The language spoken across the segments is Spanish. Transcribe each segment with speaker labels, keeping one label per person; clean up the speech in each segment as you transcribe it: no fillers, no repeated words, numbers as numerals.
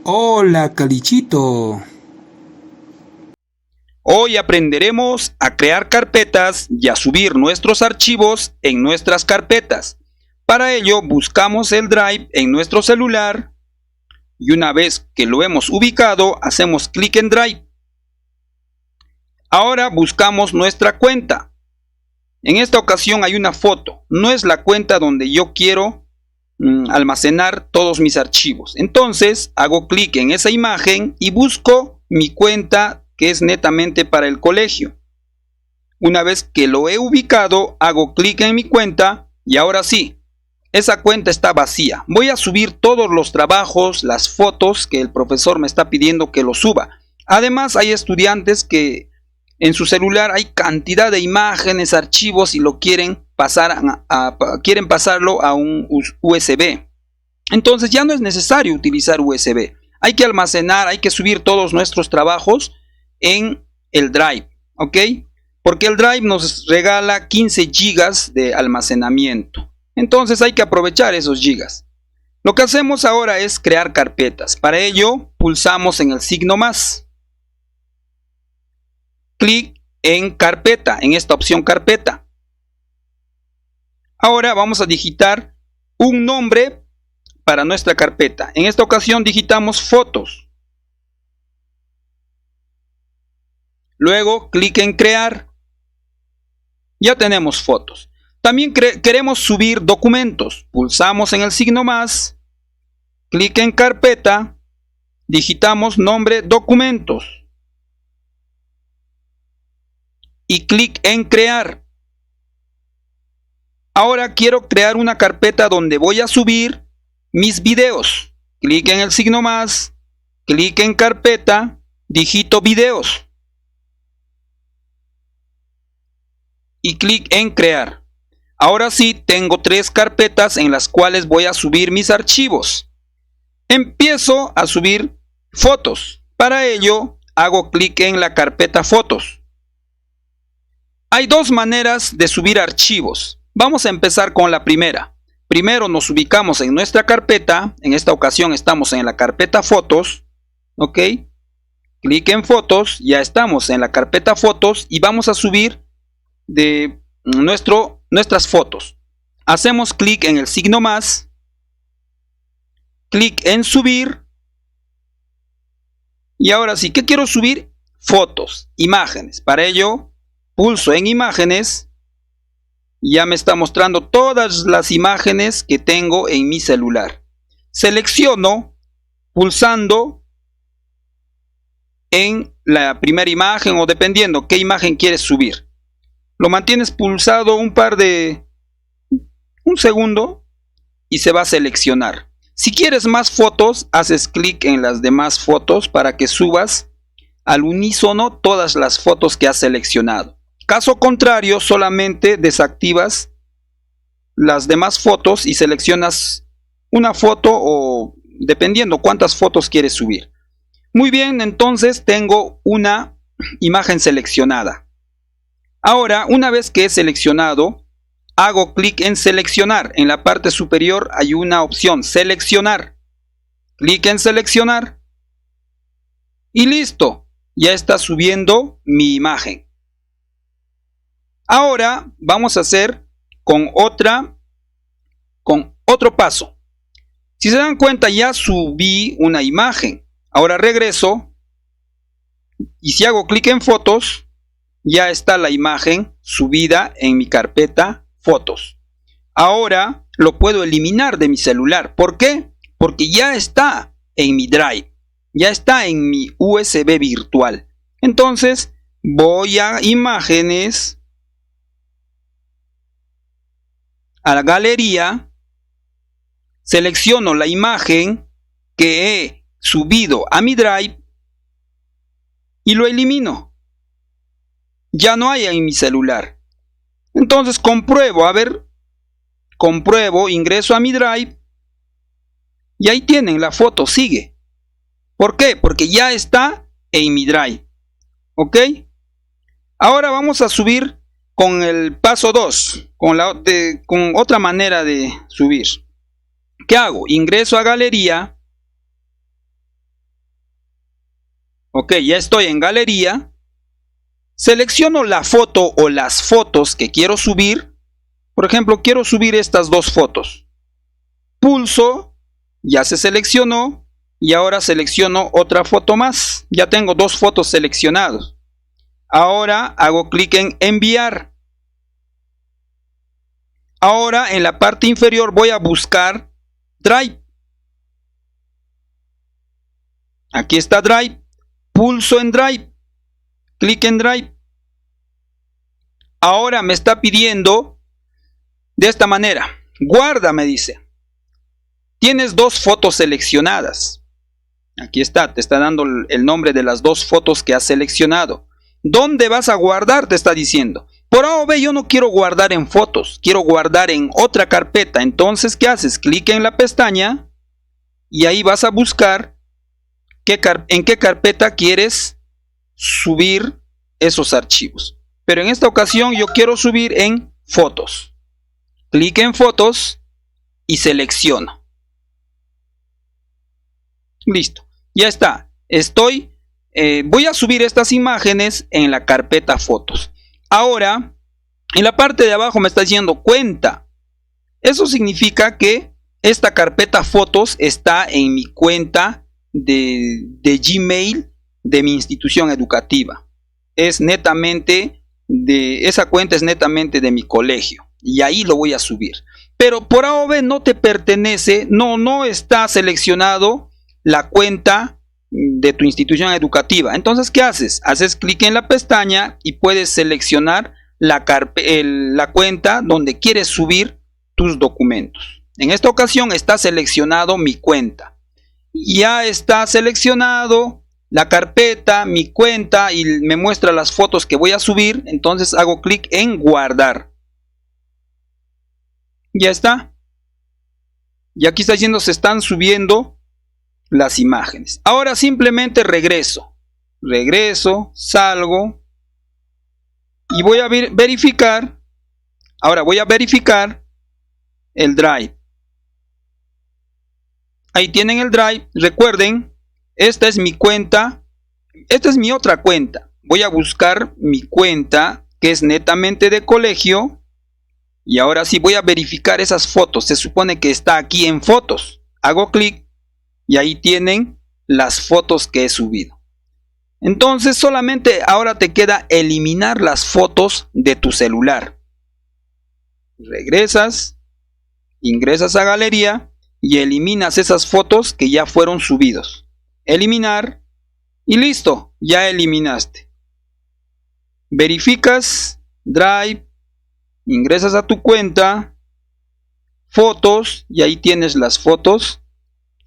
Speaker 1: Hola, Calichito.
Speaker 2: Hoy aprenderemos a crear carpetas y a subir nuestros archivos en nuestras carpetas. Para ello buscamos el Drive en nuestro celular y una vez que lo hemos ubicado hacemos clic en Drive. Ahora buscamos nuestra cuenta. En esta ocasión hay una foto, no es la cuenta donde yo quiero almacenar todos mis archivos. Entonces hago clic en esa imagen y busco mi cuenta que es netamente para el colegio. Una vez que lo he ubicado, hago clic en mi cuenta y ahora sí, esa cuenta está vacía. Voy a subir todos los trabajos, las fotos que el profesor me está pidiendo que los suba. Además, hay estudiantes que en su celular hay cantidad de imágenes, archivos y lo quieren pasarlo a un USB. Entonces ya no es necesario utilizar USB. Hay que almacenar, hay que subir todos nuestros trabajos en el Drive, ¿ok? Porque el Drive nos regala 15 gigas de almacenamiento. Entonces hay que aprovechar esos gigas. Lo que hacemos ahora es crear carpetas. Para ello pulsamos en el signo más. Clic en carpeta, en esta opción carpeta. Ahora vamos a digitar un nombre para nuestra carpeta. En esta ocasión digitamos fotos. Luego clic en crear. Ya tenemos fotos. También queremos subir documentos. Pulsamos en el signo más. Clic en carpeta. Digitamos nombre documentos. Y clic en crear. Ahora quiero crear una carpeta donde voy a subir mis videos. Clic en el signo más. Clic en carpeta. Digito videos. Y clic en crear. Ahora sí tengo 3 carpetas en las cuales voy a subir mis archivos. Empiezo a subir fotos. Para ello hago clic en la carpeta fotos. Hay 2 maneras de subir archivos. Vamos a empezar con la primera. Primero nos ubicamos en nuestra carpeta. En esta ocasión estamos en la carpeta fotos. ¿Ok? Clic en fotos. Ya estamos en la carpeta fotos y vamos a subir de nuestras fotos. Hacemos clic en el signo más. Clic en subir. Y ahora sí, ¿qué quiero subir? Fotos, imágenes. Para ello pulso en imágenes. Ya me está mostrando todas las imágenes que tengo en mi celular. Selecciono pulsando en la primera imagen o dependiendo qué imagen quieres subir. Lo mantienes pulsado un segundo y se va a seleccionar. Si quieres más fotos, haces clic en las demás fotos para que subas al unísono todas las fotos que has seleccionado. Caso contrario, solamente desactivas las demás fotos y seleccionas una foto o dependiendo cuántas fotos quieres subir. Muy bien, entonces tengo una imagen seleccionada. Ahora, una vez que he seleccionado, hago clic en seleccionar. En la parte superior hay una opción, seleccionar. Clic en seleccionar. Y listo, ya está subiendo mi imagen. Ahora vamos a hacer con otro paso. Si se dan cuenta, ya subí una imagen. Ahora regreso y si hago clic en fotos, ya está la imagen subida en mi carpeta fotos. Ahora lo puedo eliminar de mi celular. ¿Por qué? Porque ya está en mi Drive. Ya está en mi USB virtual. Entonces voy a imágenes, a la galería, selecciono la imagen que he subido a mi Drive y lo elimino. Ya no hay en mi celular. Entonces compruebo, ingreso a mi Drive y ahí tienen la foto, sigue. ¿Por qué? Porque ya está en mi Drive. ¿Ok? Ahora vamos a subir con el paso 2, con otra manera de subir. ¿Qué hago? Ingreso a galería, Ok, ya estoy en galería. Selecciono la foto o las fotos que quiero subir. Por ejemplo, quiero subir estas dos fotos. Pulso, ya se seleccionó. Y ahora selecciono otra foto más. Ya tengo dos fotos seleccionadas. Ahora hago clic en enviar. Ahora en la parte inferior voy a buscar Drive. Aquí está Drive. Pulso en Drive. Clic en Drive. Ahora me está pidiendo de esta manera. Guarda, me dice. Tienes dos fotos seleccionadas. Aquí está, te está dando el nombre de las dos fotos que has seleccionado. ¿Dónde vas a guardar? Te está diciendo. Por A o B yo no quiero guardar en fotos, quiero guardar en otra carpeta. Entonces, ¿qué haces? Clic en la pestaña y ahí vas a buscar en qué carpeta quieres subir esos archivos. Pero en esta ocasión yo quiero subir en fotos. Clic en fotos y selecciono. Listo, ya está. Voy a subir estas imágenes en la carpeta fotos. Ahora, en la parte de abajo me está diciendo cuenta. Eso significa que esta carpeta fotos está en mi cuenta de Gmail de mi institución educativa. Esa cuenta es netamente de mi colegio y ahí lo voy a subir. Pero por A o B no te pertenece, no está seleccionado la cuenta de tu institución educativa. Entonces, ¿qué haces? Haces clic en la pestaña y puedes seleccionar la cuenta donde quieres subir tus documentos. En esta ocasión está seleccionado mi cuenta. Ya está seleccionado la carpeta, mi cuenta y me muestra las fotos que voy a subir. Entonces hago clic en guardar. Ya está. Y aquí está diciendo se están subiendo las imágenes. Ahora simplemente regreso, salgo y voy a verificar. Ahora voy a verificar el Drive. Ahí tienen el Drive. Recuerden, esta es mi cuenta. Esta es mi otra cuenta. Voy a buscar mi cuenta que es netamente de colegio. Y ahora sí voy a verificar esas fotos. Se supone que está aquí en fotos. Hago clic. Y ahí tienen las fotos que he subido. Entonces solamente ahora te queda eliminar las fotos de tu celular. Regresas, ingresas a galería y eliminas esas fotos que ya fueron subidos. Eliminar y listo, ya eliminaste. Verificas Drive, ingresas a tu cuenta, fotos y ahí tienes las fotos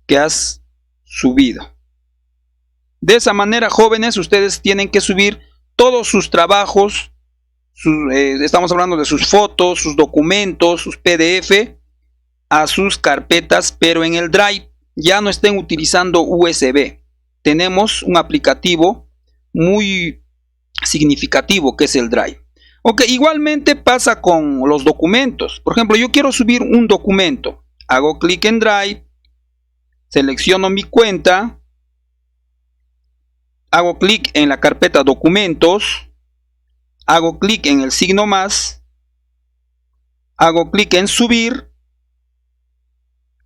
Speaker 2: que has subido. De esa manera, jóvenes, ustedes tienen que subir todos sus trabajos, estamos hablando de sus fotos, sus documentos, sus PDF, a sus carpetas, pero en el Drive. Ya no estén utilizando USB. Tenemos un aplicativo muy significativo que es el Drive. Ok, igualmente pasa con los documentos. Por ejemplo, yo quiero subir un documento. Hago clic en Drive. Selecciono mi cuenta, hago clic en la carpeta documentos, hago clic en el signo más, hago clic en subir,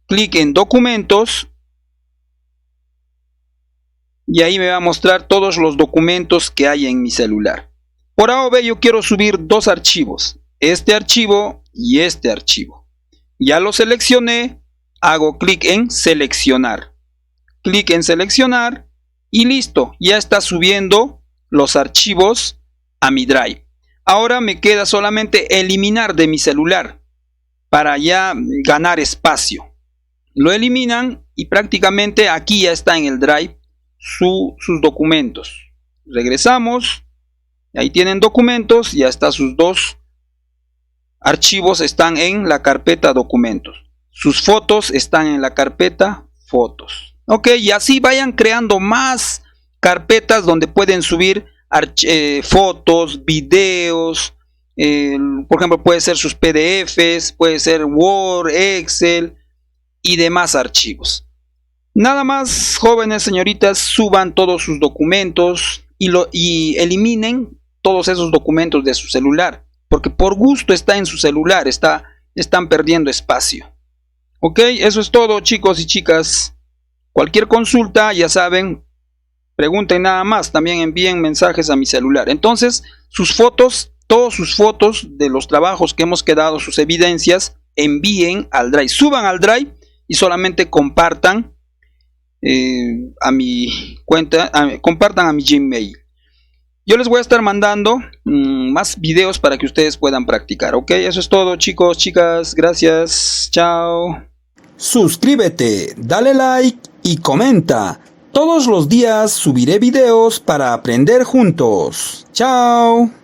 Speaker 2: clic en documentos y ahí me va a mostrar todos los documentos que hay en mi celular. Por A o B yo quiero subir dos archivos, este archivo y este archivo. Ya lo seleccioné. Hago clic en seleccionar. Clic en seleccionar y listo. Ya está subiendo los archivos a mi Drive. Ahora me queda solamente eliminar de mi celular para ya ganar espacio. Lo eliminan y prácticamente aquí ya está en el Drive sus documentos. Regresamos. Ahí tienen documentos. Ya está, sus dos archivos están en la carpeta documentos. Sus fotos están en la carpeta fotos. Ok, y así vayan creando más carpetas donde pueden subir fotos, videos. Por ejemplo, puede ser sus PDFs, puede ser Word, Excel y demás archivos. Nada más, jóvenes, señoritas, suban todos sus documentos y eliminen todos esos documentos de su celular, porque por gusto está en su celular, están perdiendo espacio. Ok, eso es todo, chicos y chicas. Cualquier consulta, ya saben, pregunten nada más, también envíen mensajes a mi celular. Entonces, sus fotos, todas sus fotos de los trabajos que hemos quedado, sus evidencias, envíen al Drive, suban al Drive y solamente compartan a mi cuenta, compartan a mi Gmail. Yo les voy a estar mandando más videos para que ustedes puedan practicar. Ok, eso es todo, chicos, chicas, gracias, chao.
Speaker 1: Suscríbete, dale like y comenta. Todos los días subiré videos para aprender juntos. ¡Chao!